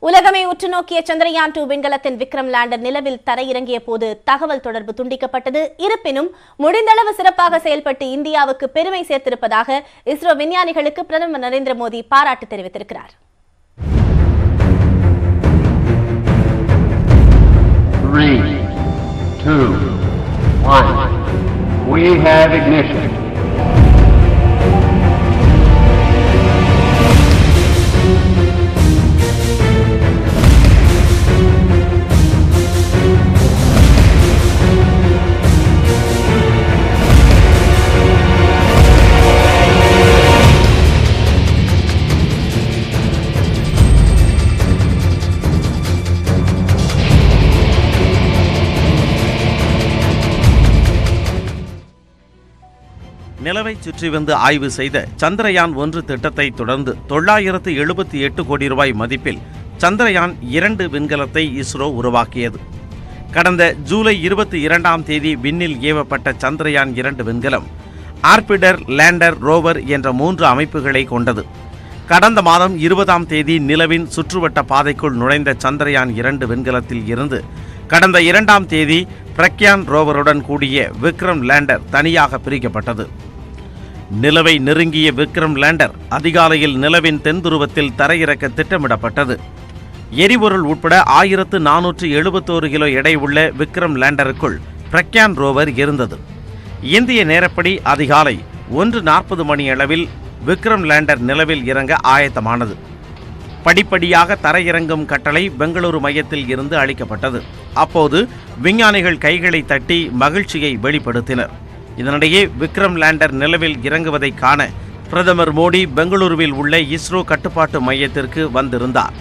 உலகமே உற்று நோக்கிய சந்திரயான் 2 விண்கலத்தின் விக்ரம் லேண்டர் நிலவில் தரையிறங்கிய போது தகவல் தொடர்பு துண்டிக்கப்பட்டது. இருப்பினும் முடிந்தளவு சிறப்பாக செயல்பட்டு இந்தியாவுக்கு பெருமை சேர்த்திருப்பதாக இஸ்ரோ விஞ்ஞானிகளுக்கு பிரதமர் நரேந்திர மோடி பாராட்டு தெரிவித்திருக்கிறார். 3, 2, 1. We have ignition. நிலவை சுற்றி வந்து ஆய்வு செய்த சந்திரயான் 1 திட்டத்தை தொடர்ந்து 978 கோடி ரூபாய் மதிப்பில் சந்திரயான் 2 விண்கலத்தை இஸ்ரோ உருவாக்கியது. கடந்த ஜூலை 22ஆம் தேதி விண்ணில் ஏவப்பட்ட சந்திரயான் 2 விண்கலம் ஆர்பிட்டர், லேண்டர், ரோவர் என்ற 3 அமைப்புகளை கொண்டது. கடந்த மாதம் 20ஆம் தேதி நிலவின் சுற்றுவட்ட பாதைக்குள் நுழைந்த சந்திரயான் 2 விண்கலத்தில் இருந்து கடந்த 2ஆம் தேதி பிரக்யான் ரோவருடன் கூடிய விக்ரம் லேண்டர் தனியாக பிரிக்கப்பட்டது. நிலவை நெருங்கிய விக்ரம் லேண்டர் அதிகாலையில் நிலவின் தென்துருவத்தில் தரையிறக்க திட்டமிடப்பட்டது. எரிபொருள் உட்பட 1471 கிலோ எடை உள்ள விக்ரம் லேண்டருக்குள் பிரக்யான் ரோவர் இருந்தது. இந்திய நேரப்படி அதிகாலை 1:40 மணியளவில் விக்ரம் லேண்டர் நிலவில் இறங்க ஆயத்தமானது. படிப்படியாக தரையிறங்கும் கட்டளை பெங்களூரு மையத்தில் இருந்து அளிக்கப்பட்டது. அப்போது விஞ்ஞானிகள் கைகளை தட்டி மகிழ்ச்சியை வெளிப்படுத்தினர். இதனிடையே விக்ரம் லேண்டர் நிலவில் இறங்குவதை காண பிரதமர் மோடி பெங்களூருவில் உள்ள இஸ்ரோ கட்டுப்பாட்டு மையத்திற்கு வந்திருந்தார்.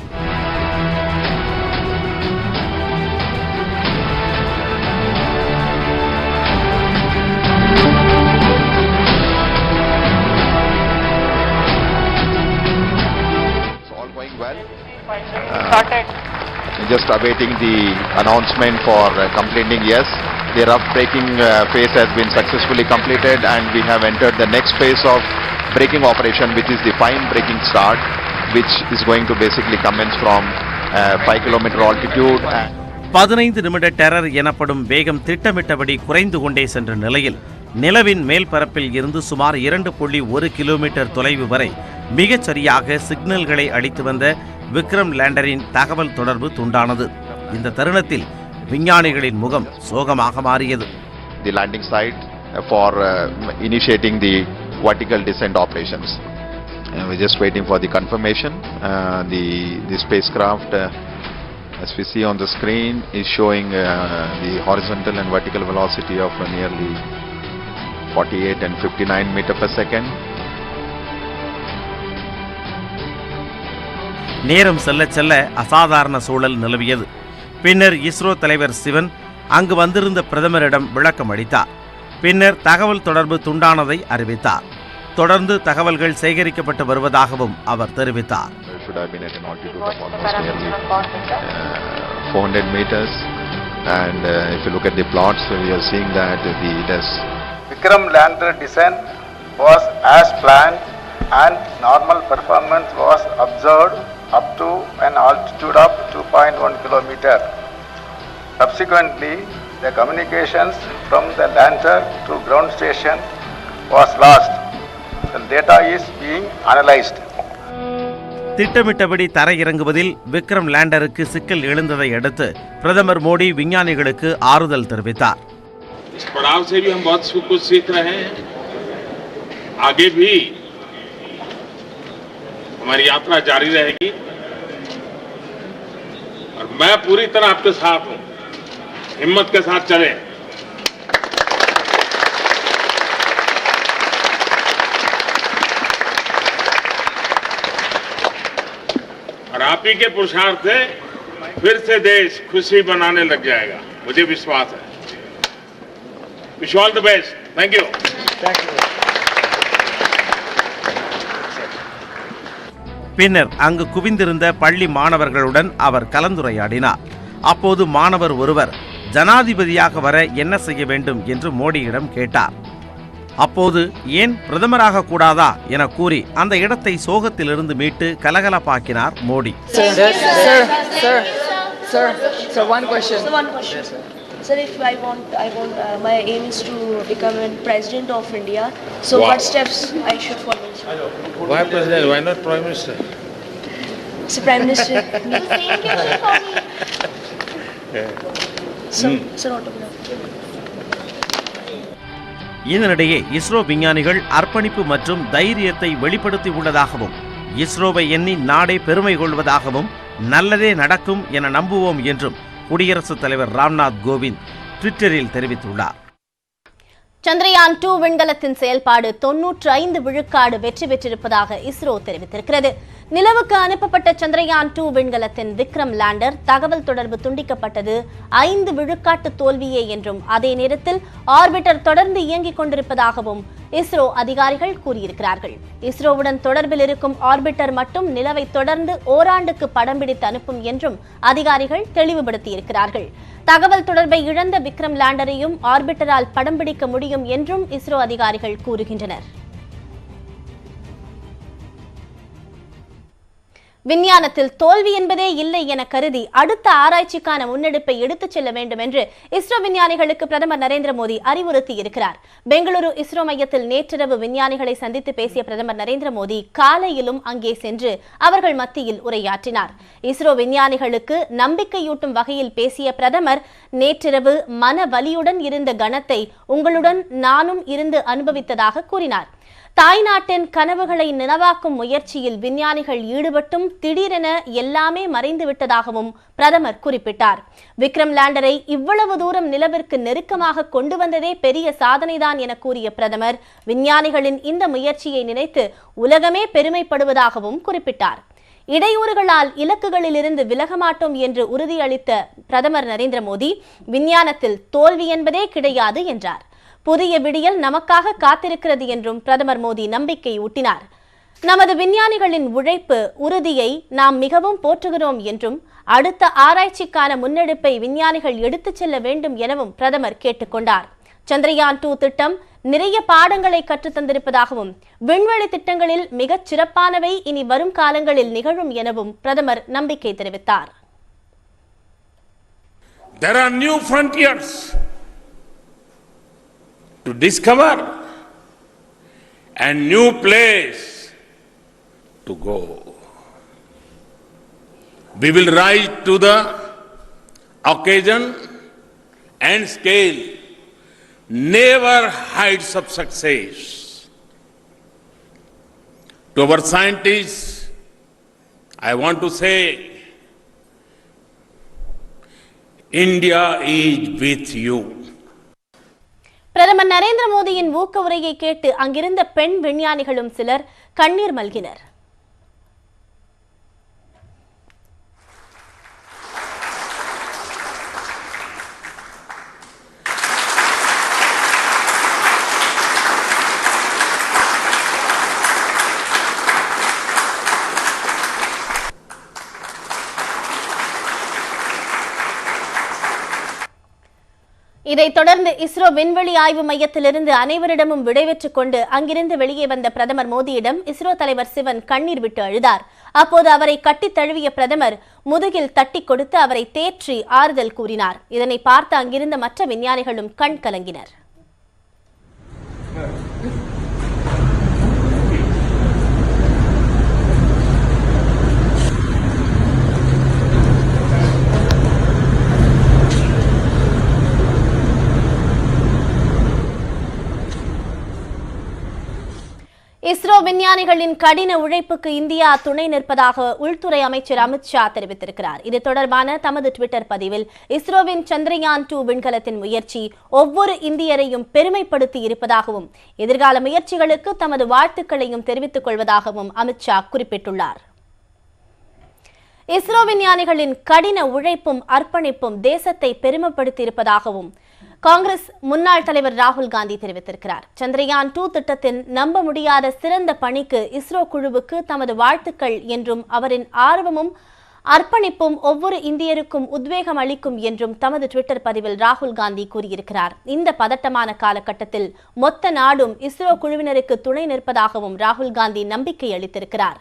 Just awaiting the announcement for completing. Yes, the rough braking phase has been successfully completed and we have entered the next phase of braking operation, which is the fine braking start, which is going to basically commence from 5 km altitude. 15 நிமிட terror எனப்படும் வேகம் திட்டமிட்டபடி குறைந்து கொண்டே சென்ற நிலையில் நிலவின் மேல் பரப்பில் இருந்து சுமார் 2.1 கிலோமீட்டர் தொலைவு வரை மிகச் சரியாக சிக்னல்களை அளித்து வந்த விக்ரம் லேண்டரின் தகவல் தொடர்பு துண்டானது. இந்த தருணத்தில் விஞ்ஞானிகளின் முகம் சோகமாக மாறியது. The landing site for initiating the vertical descent operations. We're just waiting for the confirmation. The spacecraft, as we see on the screen, is showing the horizontal and vertical velocity of nearly 48 and 59 meter per second. நேரம் செல்ல செல்ல அசாதாரண சூழல் நிலவியது. பின்னர் இஸ்ரோ தலைவர் சிவன் அங்கு வந்திருந்த பிரதமரிடம் விளக்கம் அளித்தார். பின்னர் தகவல் தொடர்பு துண்டானதை அறிவித்தார். தொடர்ந்து தகவல்கள் சேகரிக்கப்பட்டு வருவதாகவும் அவர் தெரிவித்தார். 400 meters and if you look at the plots, we are seeing that the Vikram lander descent was as planned and normal performance was observed up to an altitude of 2.1 kilometer. Subsequently, the communications from the lander to ground station was lost. The data is being analyzed. திட்டமிட்டபடி தரையிறங்குவதில் விக்ரம் லேண்டருக்கு சிக்கல் எழுந்ததை அடுத்து பிரதமர் மோடி விஞ்ஞானிகளுக்கு ஆறுதல் தெரிவித்தார். इस पड़ाव से भी हम बहुत कुछ सीख रहे हैं. आगे भी हमारी यात्रा जारी रहेगी और मैं पूरी तरह आपके साथ हूं. हिम्मत के साथ चलें. और आप ही के पुरुषार्थ से फिर से देश खुशी बनाने लग जाएगा. मुझे विश्वास है. Wish you all the best. Thank you. Thank you. பின்னர் அங்கு குவிந்திருந்த பள்ளி மாணவர்களுடன் அவர் கலந்துரையாடினார். அப்போது மாணவர் ஒருவர் ஜனாதிபதியாக வர என்ன செய்ய வேண்டும் என்று மோடியிடம் கேட்டார். அப்போது ஏன் பிரதமராக கூடாதா என கூறி அந்த இடத்தை சோகத்திலிருந்து மீட்டு கலகலப்பாக்கினார் Modi. Sir, one question. Sir, if I want, my aim is to become a president of India. So, Wow. what steps I should follow? Why president? Why not prime minister? So, Prime Minister. Sir, what about? இதனிடையே இஸ்ரோ விஞ்ஞானிகள் அர்ப்பணிப்பு மற்றும் தைரியத்தை வெளிப்படுத்தி உள்ளதாகவும் இஸ்ரோவை எண்ணி நாடே பெருமை கொள்வதாகவும் நல்லதே நடக்கும் என நம்புவோம் என்றும் குடியரசுத் தலைவர் ராம்நாத் கோவிந்த் ட்விட்டரில் தெரிவித்துள்ளார். சந்திரயான் 2 விண்கலத்தின் செயல்பாடு 95 விழுக்காடு வெற்றி பெற்றிருப்பதாக இஸ்ரோ தெரிவித்திருக்கிறது. நிலவுக்கு அனுப்பப்பட்ட சந்திரயான் 2 விண்கலத்தின் விக்ரம் லேண்டர் தகவல் தொடர்பு துண்டிக்கப்பட்டது 5 விழுக்காட்டு தோல்வியே என்றும் அதே நேரத்தில் ஆர்பிட்டர் தொடர்ந்து இயங்கிக் கொண்டிருப்பதாகவும் இஸ்ரோ அதிகாரிகள் கூறியிருக்கிறார்கள். இஸ்ரோவுடன் தொடர்பில் இருக்கும் ஆர்பிட்டர் மட்டும் நிலவை தொடர்ந்து ஓராண்டுக்கு படம் பிடித்து அனுப்பும் என்றும் அதிகாரிகள் தெளிவுபடுத்தியிருக்கிறார்கள். தகவல் தொடர்பை இழந்த விக்ரம் லேண்டரையும் ஆர்பிட்டரால் படம் பிடிக்க முடியும் என்றும் இஸ்ரோ அதிகாரிகள் கூறுகின்றனர். விஞ்ஞானத்தில் தோல்வி என்பதே இல்லை என கருதி அடுத்த ஆராய்ச்சிக்கான முன்னெடுப்பை எடுத்துச் செல்ல வேண்டும் என்று இஸ்ரோ விஞ்ஞானிகளுக்கு பிரதமர் நரேந்திர மோடி அறிவுறுத்தியிருக்கிறார். பெங்களூரு இஸ்ரோ மையத்தில் நேற்றிரவு விஞ்ஞானிகளை சந்தித்து பேசிய பிரதமர் நரேந்திர மோடி காலையிலும் அங்கே சென்று அவர்கள் மத்தியில் உரையாற்றினார். இஸ்ரோ விஞ்ஞானிகளுக்கு நம்பிக்கையூட்டும் வகையில் பேசிய பிரதமர் நேற்றிரவு மன வலியுடன் இருந்த கணத்தை உங்களுடன் நானும் இருந்து அனுபவித்ததாக கூறினார். தாய்நாட்டின் கனவுகளை நினைவாக்கும் முயற்சியில் விஞ்ஞானிகள் ஈடுபட்டும் திடீரென எல்லாமே மறைந்து விட்டதாகவும் பிரதமர் குறிப்பிட்டார். விக்ரம் லேண்டரை இவ்வளவு தூரம் நிலவிற்கு நெருக்கமாக கொண்டு வந்ததே பெரிய சாதனைதான் என கூறிய பிரதமர் விஞ்ஞானிகளின் இந்த முயற்சியை நினைத்து உலகமே பெருமைப்படுவதாகவும் குறிப்பிட்டார். இடையூறுகளால் இலக்குகளிலிருந்து விலக மாட்டோம் என்று உறுதியளித்த பிரதமர் நரேந்திர மோடி விஞ்ஞானத்தில் தோல்வி என்பதே கிடையாது என்றார். புதிய விடியல் நமக்காக காத்திருக்கிறது என்றும் பிரதமர் மோடி நம்பிக்கை ஊட்டினார். நமது விஞ்ஞானிகளின் உழைப்பு உறுதியை நாம் மிகவும் போற்றுகிறோம் என்றும் அடுத்த ஆராய்ச்சிக்கான முன்னெடுப்பை விஞ்ஞானிகள் எடுத்துச் செல்ல வேண்டும் எனவும் பிரதமர் கேட்டுக்கொண்டார். சந்திரயான் 2 திட்டம் நிறைய பாடங்களை கற்றுத்தந்திருப்பதாகவும் விண்வெளி திட்டங்களில் மிகச் சிறப்பானவை இனி வரும் காலங்களில் நிகழும் எனவும் பிரதமர் நம்பிக்கை தெரிவித்தார். There are new frontiers to discover and new place to go. We will rise to the occasion and scale, never heights of success. To our scientists, I want to say, India is with you. பிரதமர் நரேந்திர மோடியின் ஊக்க உரையை கேட்டு அங்கிருந்த பெண் விஞ்ஞானிகளும் சிலர் கண்ணீர் மல்கினர். இதைத் தொடர்ந்து இஸ்ரோ விண்வெளி ஆய்வு மையத்திலிருந்து அனைவரிடமும் விடைபெற்றுக் கொண்டு அங்கிருந்து வெளியே வந்த பிரதமர் மோடியிடம் இஸ்ரோ தலைவர் சிவன் கண்ணீர் விட்டு அழுதார். அப்போது அவரை கட்டித் தழுவிய பிரதமர் முதுகில் தட்டி கொடுத்து அவரை தேற்றி ஆறுதல் கூறினார். இதனை பார்த்து அங்கிருந்த மற்ற விஞ்ஞானிகளும் கண் கலங்கினர். இஸ்ரோ விஞ்ஞானிகளின் கடின உழைப்புக்கு இந்தியா துணை நிற்பதாக உள்துறை அமைச்சர் அமித்ஷா தெரிவித்திருக்கிறார். இது தொடர்பான தமது ட்விட்டர் பதிவில் இஸ்ரோவின் சந்திரயான் 2 விண்கலத்தின் முயற்சி ஒவ்வொரு இந்தியரையும் பெருமைப்படுத்தி இருப்பதாகவும் எதிர்கால முயற்சிகளுக்கு தமது வாழ்த்துக்களையும் தெரிவித்துக் கொள்வதாகவும் அமித்ஷா குறிப்பிட்டுள்ளார். இஸ்ரோ விஞ்ஞானிகளின் கடின உழைப்பும் அர்ப்பணிப்பும் தேசத்தை பெருமைப்படுத்தி இருப்பதாகவும் காங்கிரஸ் முன்னாள் தலைவர் ராகுல் காந்தி தெரிவித்திருக்கிறார். சந்திரயான் 2 திட்டத்தின் நம்ப முடியாத சிறந்த பணிக்கு இஸ்ரோ குழுவுக்கு தமது வாழ்த்துக்கள் என்றும் அவரின் ஆர்வமும் அர்ப்பணிப்பும் ஒவ்வொரு இந்தியருக்கும் உத்வேகம் அளிக்கும் என்றும் தமது ட்விட்டர் பதிவில் ராகுல் காந்தி கூறியிருக்கிறார். இந்த பதட்டமான காலகட்டத்தில் மொத்த நாடும் இஸ்ரோ குழுவினருக்கு துணை நிற்பதாகவும் ராகுல் காந்தி நம்பிக்கை அளித்திருக்கிறார்.